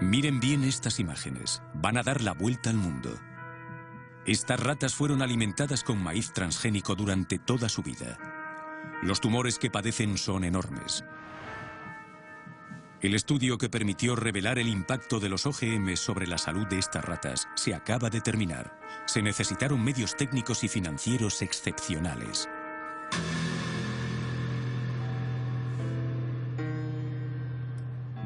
Miren bien estas imágenes. Van a dar la vuelta al mundo. Estas ratas fueron alimentadas con maíz transgénico durante toda su vida. Los tumores que padecen son enormes. El estudio que permitió revelar el impacto de los OGM sobre la salud de estas ratas se acaba de terminar. Se necesitaron medios técnicos y financieros excepcionales.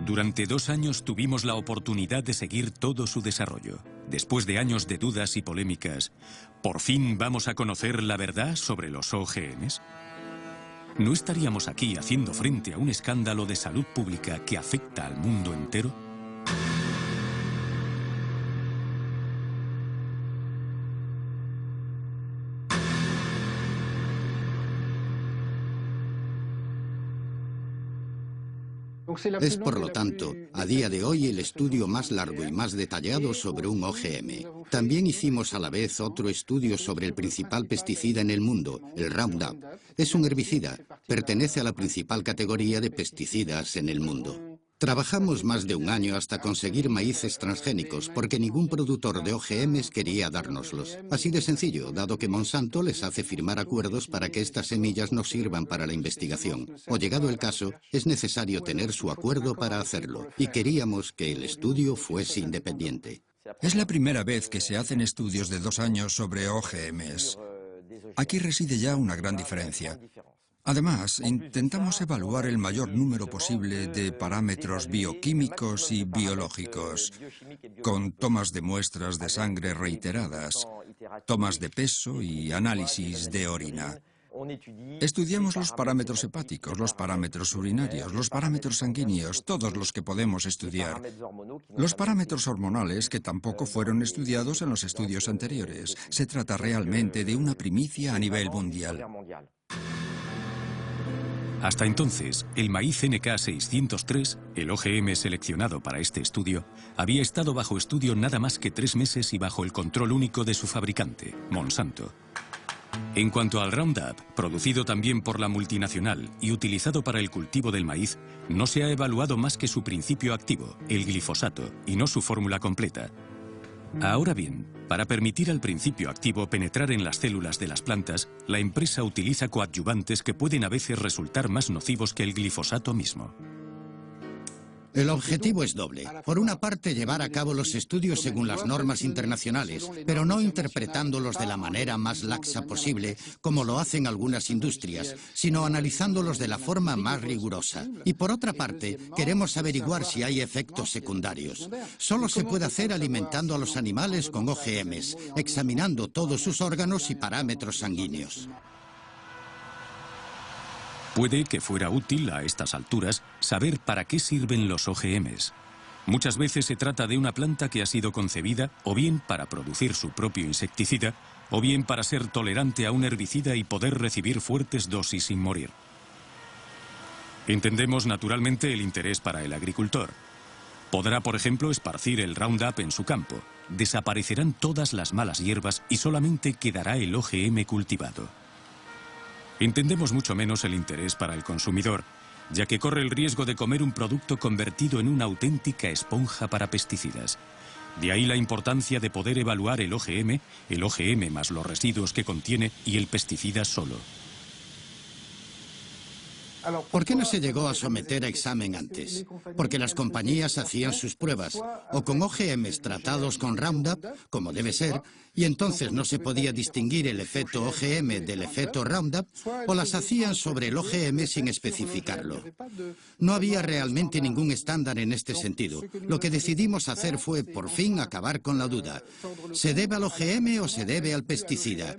Durante 2 años tuvimos la oportunidad de seguir todo su desarrollo. Después de años de dudas y polémicas, ¿por fin vamos a conocer la verdad sobre los OGMs? ¿No estaríamos aquí haciendo frente a un escándalo de salud pública que afecta al mundo entero? Es, por lo tanto, a día de hoy el estudio más largo y más detallado sobre un OGM. También hicimos a la vez otro estudio sobre el principal pesticida en el mundo, el Roundup. Es un herbicida, pertenece a la principal categoría de pesticidas en el mundo. Trabajamos más de 1 año hasta conseguir maíces transgénicos, porque ningún productor de OGMs quería dárnoslos. Así de sencillo, dado que Monsanto les hace firmar acuerdos para que estas semillas no sirvan para la investigación. O llegado el caso, es necesario tener su acuerdo para hacerlo, y queríamos que el estudio fuese independiente. Es la primera vez que se hacen estudios de 2 años sobre OGMs. Aquí reside ya una gran diferencia. Además, intentamos evaluar el mayor número posible de parámetros bioquímicos y biológicos, con tomas de muestras de sangre reiteradas, tomas de peso y análisis de orina. Estudiamos los parámetros hepáticos, los parámetros urinarios, los parámetros sanguíneos, todos los que podemos estudiar. Los parámetros hormonales que tampoco fueron estudiados en los estudios anteriores. Se trata realmente de una primicia a nivel mundial. Hasta entonces, el maíz NK603, el OGM seleccionado para este estudio, había estado bajo estudio nada más que 3 meses y bajo el control único de su fabricante, Monsanto. En cuanto al Roundup, producido también por la multinacional y utilizado para el cultivo del maíz, no se ha evaluado más que su principio activo, el glifosato, y no su fórmula completa. Ahora bien, para permitir al principio activo penetrar en las células de las plantas, la empresa utiliza coadyuvantes que pueden a veces resultar más nocivos que el glifosato mismo. El objetivo es doble. Por una parte, llevar a cabo los estudios según las normas internacionales, pero no interpretándolos de la manera más laxa posible, como lo hacen algunas industrias, sino analizándolos de la forma más rigurosa. Y por otra parte, queremos averiguar si hay efectos secundarios. Solo se puede hacer alimentando a los animales con OGMs, examinando todos sus órganos y parámetros sanguíneos. Puede que fuera útil a estas alturas saber para qué sirven los OGMs. Muchas veces se trata de una planta que ha sido concebida o bien para producir su propio insecticida o bien para ser tolerante a un herbicida y poder recibir fuertes dosis sin morir. Entendemos naturalmente el interés para el agricultor. Podrá, por ejemplo, esparcir el Roundup en su campo. Desaparecerán todas las malas hierbas y solamente quedará el OGM cultivado. Entendemos mucho menos el interés para el consumidor, ya que corre el riesgo de comer un producto convertido en una auténtica esponja para pesticidas. De ahí la importancia de poder evaluar el OGM más los residuos que contiene y el pesticida solo. ¿Por qué no se llegó a someter a examen antes? Porque las compañías hacían sus pruebas, o con OGMs tratados con Roundup, como debe ser, y entonces no se podía distinguir el efecto OGM del efecto Roundup, o las hacían sobre el OGM sin especificarlo. No había realmente ningún estándar en este sentido. Lo que decidimos hacer fue, por fin, acabar con la duda. ¿Se debe al OGM o se debe al pesticida?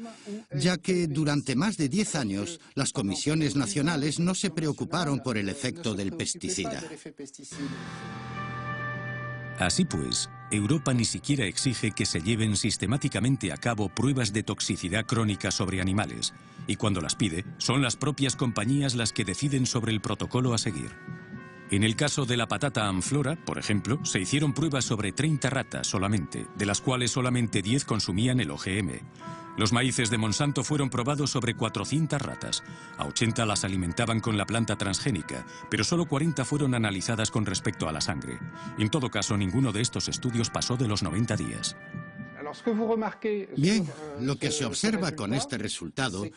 Ya que durante más de 10 años, las comisiones nacionales no se preocuparon por el efecto del pesticida. Así pues, Europa ni siquiera exige que se lleven sistemáticamente a cabo pruebas de toxicidad crónica sobre animales, y cuando las pide, son las propias compañías las que deciden sobre el protocolo a seguir. En el caso de la patata Amflora, por ejemplo, se hicieron pruebas sobre 30 ratas solamente, de las cuales solamente 10 consumían el OGM. Los maíces de Monsanto fueron probados sobre 400 ratas. A 80 las alimentaban con la planta transgénica, pero solo 40 fueron analizadas con respecto a la sangre. En todo caso, ninguno de estos estudios pasó de los 90 días. Bien, lo que se observa con este resultado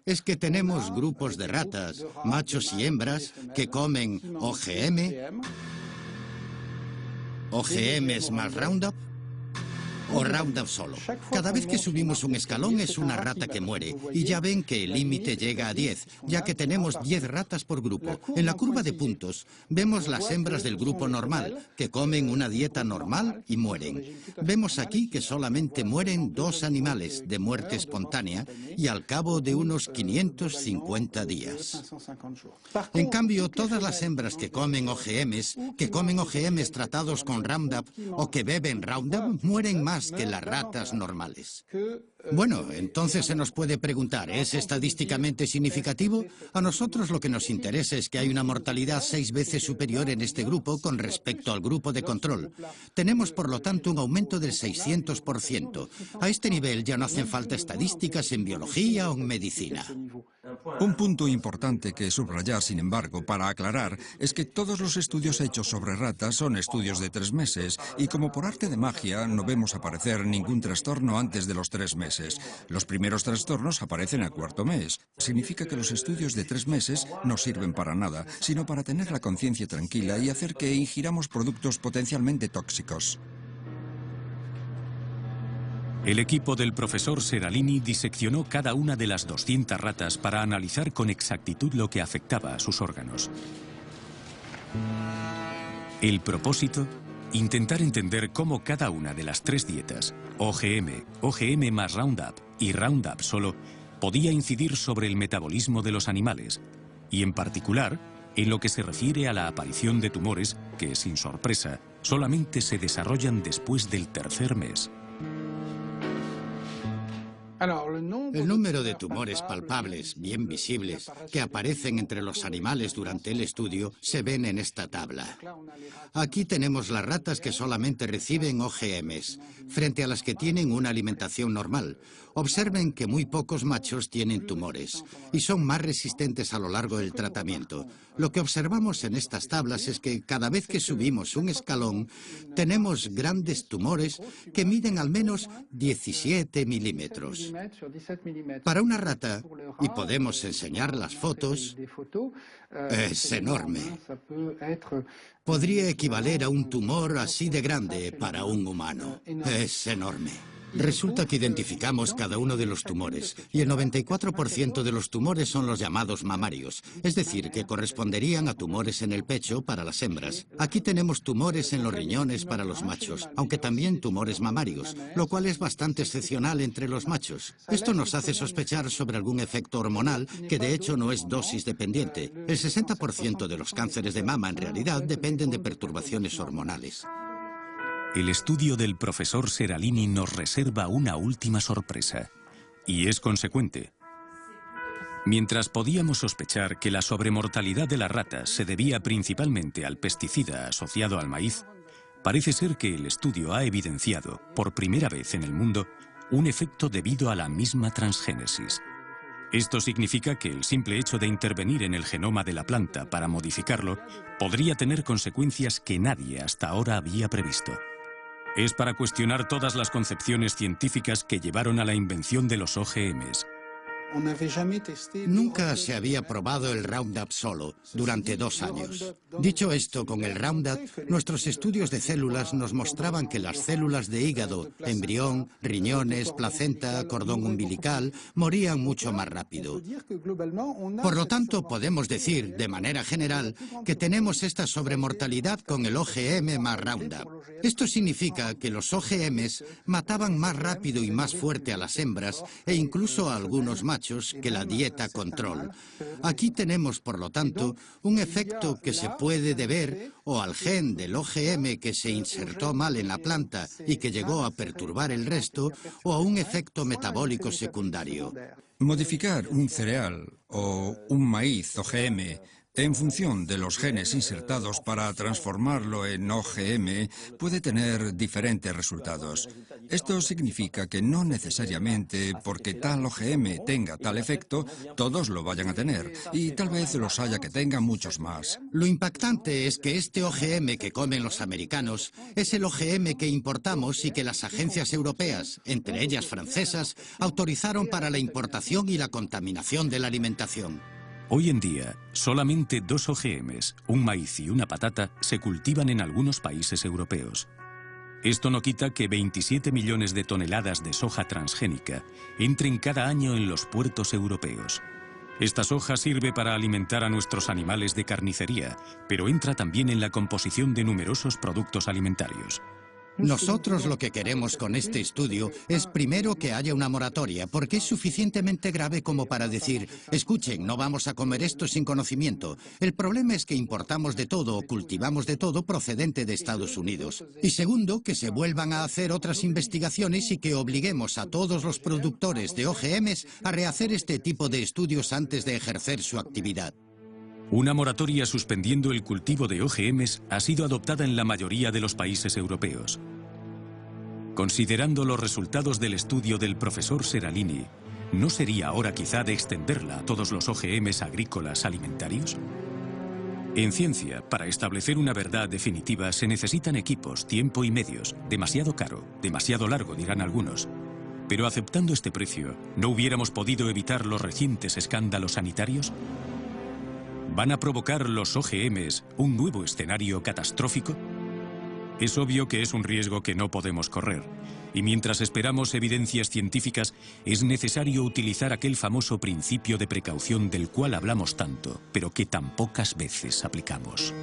es que tenemos grupos de ratas, machos y hembras, que comen OGMs más Roundup, o Roundup solo. Cada vez que subimos un escalón es una rata que muere, y ya ven que el límite llega a 10, ya que tenemos 10 ratas por grupo. En la curva de puntos vemos las hembras del grupo normal, que comen una dieta normal y mueren. Vemos aquí que solamente mueren 2 animales de muerte espontánea y al cabo de unos 550 días. En cambio, todas las hembras que comen OGMs tratados con Roundup o que beben Roundup, mueren más que las ratas normales. Bueno, entonces se nos puede preguntar, ¿es estadísticamente significativo? A nosotros lo que nos interesa es que hay una mortalidad 6 veces superior en este grupo con respecto al grupo de control. Tenemos, por lo tanto, un aumento del 600%. A este nivel ya no hacen falta estadísticas en biología o en medicina. Un punto importante que subrayar, sin embargo, para aclarar, es que todos los estudios hechos sobre ratas son estudios de 3 meses, y como por arte de magia no vemos aparecer ningún trastorno antes de los 3 meses. Los primeros trastornos aparecen al 4.º mes. Significa que los estudios de 3 meses no sirven para nada, sino para tener la conciencia tranquila y hacer que ingiramos productos potencialmente tóxicos. El equipo del profesor Seralini diseccionó cada una de las 200 ratas para analizar con exactitud lo que afectaba a sus órganos. El propósito: intentar entender cómo cada una de las 3 dietas, OGM más Roundup y Roundup solo, podía incidir sobre el metabolismo de los animales, y en particular, en lo que se refiere a la aparición de tumores que, sin sorpresa, solamente se desarrollan después del 3.er mes. El número de tumores palpables, bien visibles, que aparecen entre los animales durante el estudio, se ven en esta tabla. Aquí tenemos las ratas que solamente reciben OGMs, frente a las que tienen una alimentación normal. Observen que muy pocos machos tienen tumores, y son más resistentes a lo largo del tratamiento. Lo que observamos en estas tablas es que cada vez que subimos un escalón, tenemos grandes tumores que miden al menos 17 milímetros. Para una rata, y podemos enseñar las fotos, es enorme. Podría equivaler a un tumor así de grande para un humano. Es enorme. Resulta que identificamos cada uno de los tumores, y el 94% de los tumores son los llamados mamarios, es decir, que corresponderían a tumores en el pecho para las hembras. Aquí tenemos tumores en los riñones para los machos, aunque también tumores mamarios, lo cual es bastante excepcional entre los machos. Esto nos hace sospechar sobre algún efecto hormonal, que de hecho no es dosis dependiente. El 60% de los cánceres de mama en realidad dependen de perturbaciones hormonales. El estudio del profesor Seralini nos reserva una última sorpresa, y es consecuente. Mientras podíamos sospechar que la sobremortalidad de las ratas se debía principalmente al pesticida asociado al maíz, parece ser que el estudio ha evidenciado, por primera vez en el mundo, un efecto debido a la misma transgénesis. Esto significa que el simple hecho de intervenir en el genoma de la planta para modificarlo podría tener consecuencias que nadie hasta ahora había previsto. Es para cuestionar todas las concepciones científicas que llevaron a la invención de los OGMs. Nunca se había probado el Roundup solo durante 2 años. Dicho esto, con el Roundup, nuestros estudios de células nos mostraban que las células de hígado, embrión, riñones, placenta, cordón umbilical, morían mucho más rápido. Por lo tanto, podemos decir, de manera general, que tenemos esta sobremortalidad con el OGM más Roundup. Esto significa que los OGMs mataban más rápido y más fuerte a las hembras e incluso a algunos machos que la dieta control. Aquí tenemos, por lo tanto, un efecto que se puede deber o al gen del OGM que se insertó mal en la planta y que llegó a perturbar el resto, o a un efecto metabólico secundario. Modificar un cereal o un maíz OGM En función de los genes insertados para transformarlo en OGM, puede tener diferentes resultados. Esto significa que no necesariamente porque tal OGM tenga tal efecto, todos lo vayan a tener, y tal vez los haya que tengan muchos más. Lo impactante es que este OGM que comen los americanos es el OGM que importamos y que las agencias europeas, entre ellas francesas, autorizaron para la importación y la contaminación de la alimentación. Hoy en día, solamente 2 OGMs, un maíz y una patata, se cultivan en algunos países europeos. Esto no quita que 27 millones de toneladas de soja transgénica entren cada año en los puertos europeos. Esta soja sirve para alimentar a nuestros animales de carnicería, pero entra también en la composición de numerosos productos alimentarios. Nosotros lo que queremos con este estudio es primero que haya una moratoria, porque es suficientemente grave como para decir, escuchen, no vamos a comer esto sin conocimiento. El problema es que importamos de todo o cultivamos de todo procedente de Estados Unidos. Y segundo, que se vuelvan a hacer otras investigaciones y que obliguemos a todos los productores de OGMs a rehacer este tipo de estudios antes de ejercer su actividad. Una moratoria suspendiendo el cultivo de OGMs ha sido adoptada en la mayoría de los países europeos. Considerando los resultados del estudio del profesor Seralini, ¿no sería hora quizá de extenderla a todos los OGMs agrícolas alimentarios? En ciencia, para establecer una verdad definitiva se necesitan equipos, tiempo y medios. Demasiado caro, demasiado largo, dirán algunos. Pero aceptando este precio, ¿no hubiéramos podido evitar los recientes escándalos sanitarios? ¿Van a provocar los OGMs un nuevo escenario catastrófico? Es obvio que es un riesgo que no podemos correr. Y mientras esperamos evidencias científicas, es necesario utilizar aquel famoso principio de precaución del cual hablamos tanto, pero que tan pocas veces aplicamos.